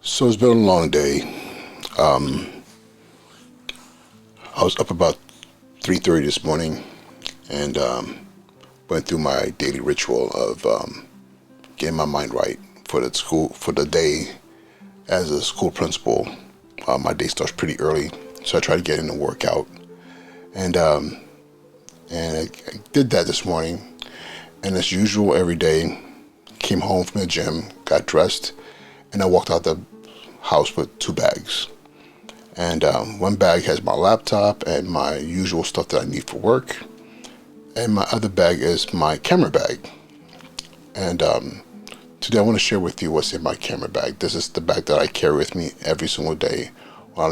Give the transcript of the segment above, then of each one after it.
So it's been a long day. I was up about 3:30 this morning and went through my daily ritual of getting my mind right for the day. As a school principal, my day starts pretty early, so I try to get in and work out. And I did that this morning, and as usual, every day, came home from the gym, got dressed, and I walked out the house with two bags. And one bag has my laptop and my usual stuff that I need for work, and my other bag is my camera bag. And today I want to share with you what's in my camera bag. This is the bag that I carry with me every single day when I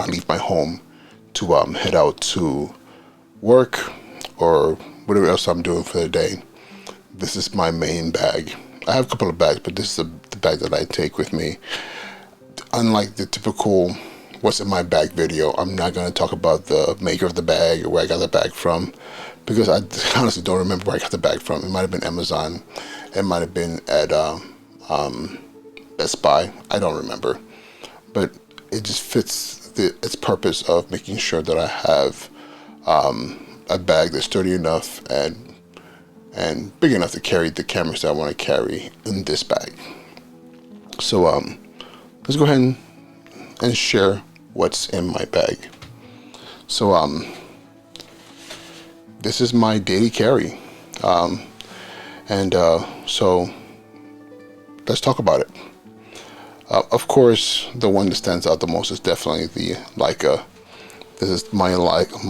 leave my home to head out to work or whatever else I'm doing for the day. This is my main bag. I have a couple of bags, but this is the bag that I take with me. Unlike the typical what's in my bag video, I'm not going to talk about the maker of the bag or where I got the bag from, because I honestly don't remember where I got the bag from. It might have been Amazon. It might have been at Best Buy. I don't remember. But it just fits its purpose of making sure that I have a bag that's sturdy enough and big enough to carry the cameras that I want to carry in this bag. So let's go ahead and share what's in my bag. So this is my daily carry, so let's talk about it. Of course, the one that stands out the most is definitely the Leica. This is my Leica,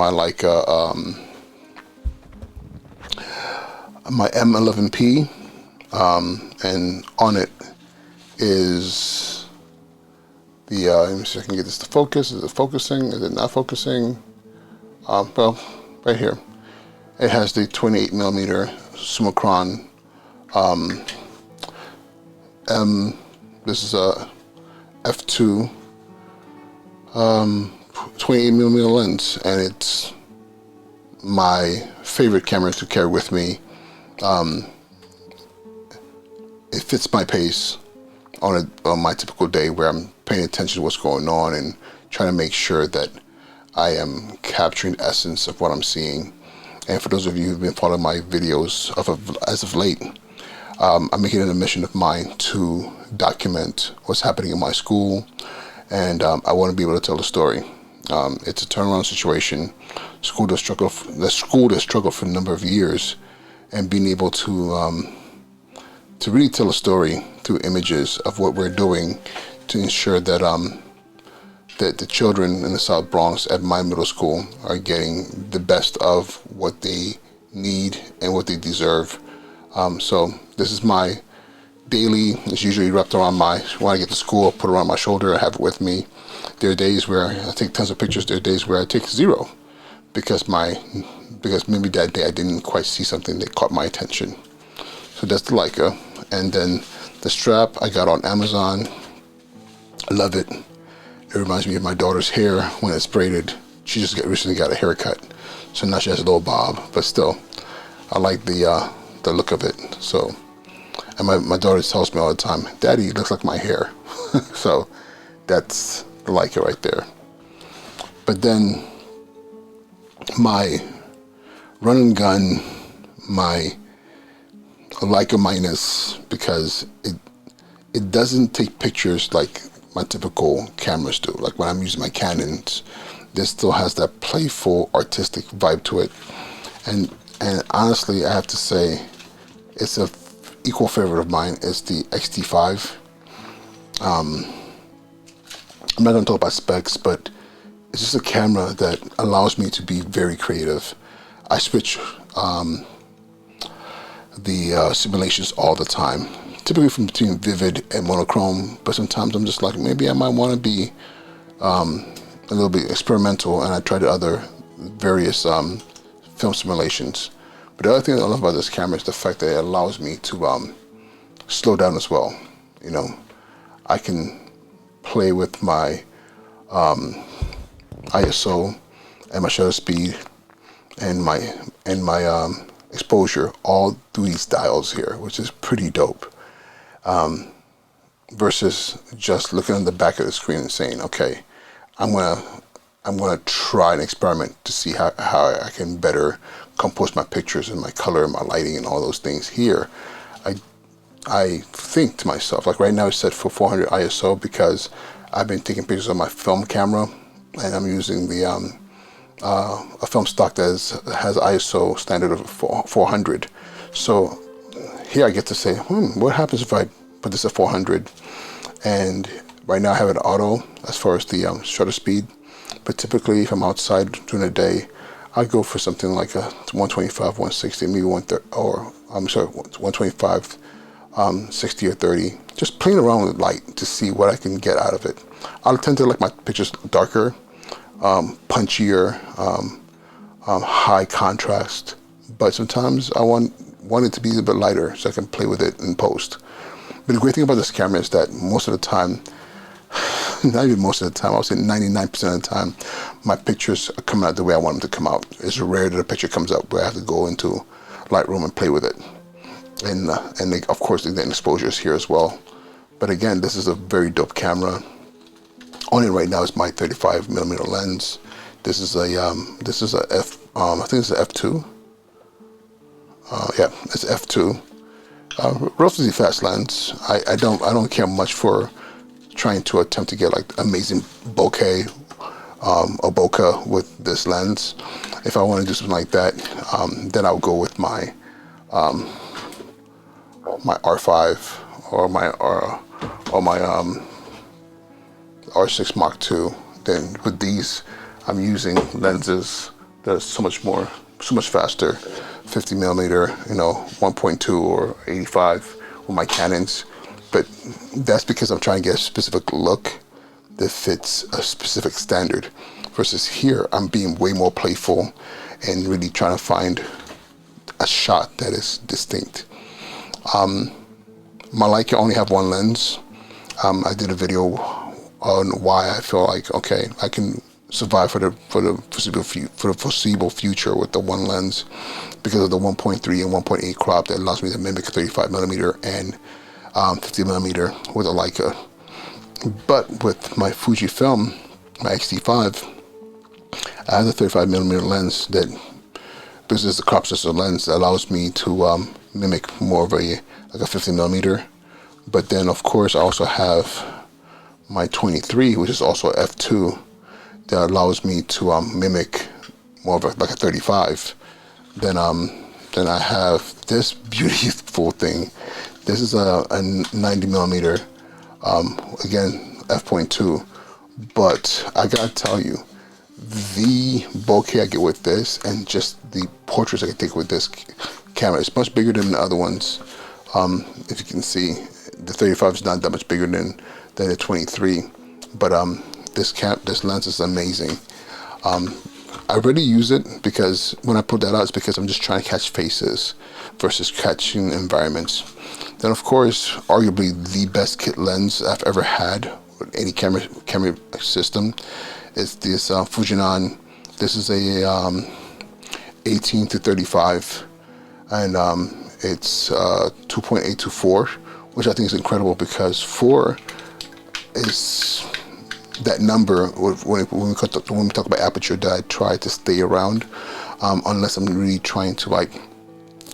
my M11-P, and on it is the, let me see if I can get this to focus. Is it focusing? Is it not focusing? Well, right here. It has the 28mm Summicron. This is a f2 28mm lens, and it's my favorite camera to carry with me. It fits my pace on my typical day where I'm paying attention to what's going on and trying to make sure that I am capturing the essence of what I'm seeing. And for those of you who've been following my videos as of late, I'm making it a mission of mine to document what's happening in my school, and I want to be able to tell the story. It's a turnaround situation. The school that struggled for a number of years, and being able to really tell a story through images of what we're doing to ensure that that the children in the South Bronx at my middle school are getting the best of what they need and what they deserve. So this is my daily. It's usually wrapped around when I get to school, I put it around my shoulder, I have it with me. There are days where I take tons of pictures. There are days where I take zero because maybe that day I didn't quite see something that caught my attention. So that's the Leica. And then the strap I got on Amazon. I love it. It reminds me of my daughter's hair when it's braided. She just recently got a haircut, so now she has a little bob, but still, I like the look of it. So, and my daughter tells me all the time, "Daddy, it looks like my hair." So that's the Leica right there. But then my run and gun, my Leica Minus, because it doesn't take pictures like my typical cameras do. Like when I'm using my Canons, this still has that playful, artistic vibe to it. And honestly, I have to say, it's a equal favorite of mine is the XT-5. I'm not going to talk about specs, but it's just a camera that allows me to be very creative. I switch the simulations all the time, typically from between vivid and monochrome, but sometimes I'm just like, maybe I might want to be a little bit experimental, and I tried other various film simulations. But the other thing that I love about this camera is the fact that it allows me to slow down as well. You know, I can play with my ISO and my shutter speed and my exposure all through these dials here, which is pretty dope. versus just looking on the back of the screen and saying, okay, I'm gonna try an experiment to see how I can better compose my pictures and my color and my lighting and all those things. Here, I think to myself, like right now it's set for 400 ISO because I've been taking pictures on my film camera, and I'm using the a film stock that has ISO standard of 400. So here I get to say, what happens if I put this at 400? And right now I have it auto as far as the shutter speed. But typically, if I'm outside during the day, I go for something like a 125, 160, maybe 130, or I'm sorry, 125, 60 or 30. Just playing around with light to see what I can get out of it. I tend to like my pictures darker, punchier, high contrast. But sometimes I want it to be a bit lighter so I can play with it in post. But the great thing about this camera is that most of the time, not even most of the time, I would say 99% of the time, my pictures are coming out the way I want them to come out. It's rare that a picture comes out where I have to go into Lightroom and play with it. And of course, the exposures here as well. But again, this is a very dope camera. On it right now is my 35mm lens. This is a I think it's an f2. Yeah, it's f2. Relatively fast lens. I don't care much for trying to attempt to get like amazing bokeh or bokeh with this lens. If I want to do something like that, then I'll go with my my R5 or my R6 Mark II. Then with these, I'm using lenses that are so much faster. 50mm, 1.2 or 85 with my Canons. But that's because I'm trying to get a specific look that fits a specific standard. Versus here, I'm being way more playful and really trying to find a shot that is distinct. My Leica only have one lens. I did a video on why I feel like, okay, I can survive for the foreseeable future with the one lens because of the 1.3 and 1.8 crop that allows me to mimic 35mm and 50mm with a Leica. But with my Fujifilm, my XT-5, I have the 35mm lens that, this is the crop sensor lens that allows me to mimic more of like a 50mm. But then of course I also have my 23, which is also f2, that allows me to mimic more of like a 35. Then I have this beautiful thing. This is a 90mm, again f.2. But I gotta tell you, the bokeh I get with this and just the portraits I can take with this camera is much bigger than the other ones. If you can see, the 35 is not that much bigger than the 23, but this lens is amazing. I really use it because when I put that out, it's because I'm just trying to catch faces versus catching environments. Then of course, arguably the best kit lens I've ever had with any camera system is this Fujinon. This is a 18 to 35, and it's 2.824, which I think is incredible because 4 is that number when we talk about aperture that I try to stay around, unless I'm really trying to like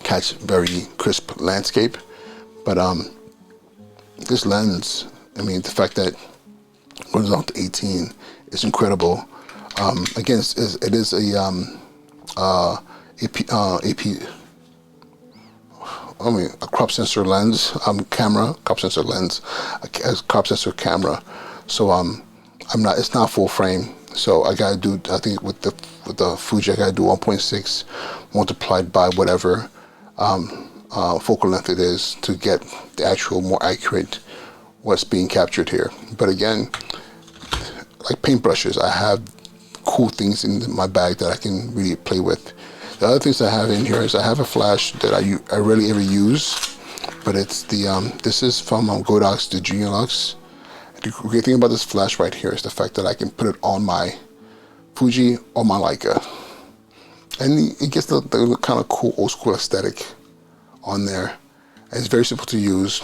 catch very crisp landscape. But this lens, I mean, the fact that it goes down to 18 is incredible. Again, it is a crop sensor lens, crop sensor lens, a crop sensor camera. So it's not full frame. So I gotta do, I think with the Fuji, I gotta do 1.6 multiplied by whatever focal length it is to get the actual more accurate what's being captured here. But again, like paintbrushes, I have cool things in my bag that I can really play with. The other things I have in here is I have a flash that I rarely ever use, but it's the this is from Godox, the Junior Lux. The great thing about this flash right here is the fact that I can put it on my Fuji or my Leica, and it gets the kind of cool old school aesthetic on there. And it's very simple to use.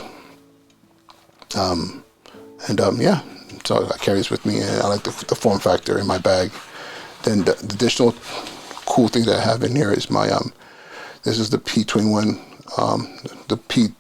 Yeah, so I carry this with me, and I like the form factor in my bag. Then the additional cool thing that I have in here is my this is the P21, the P2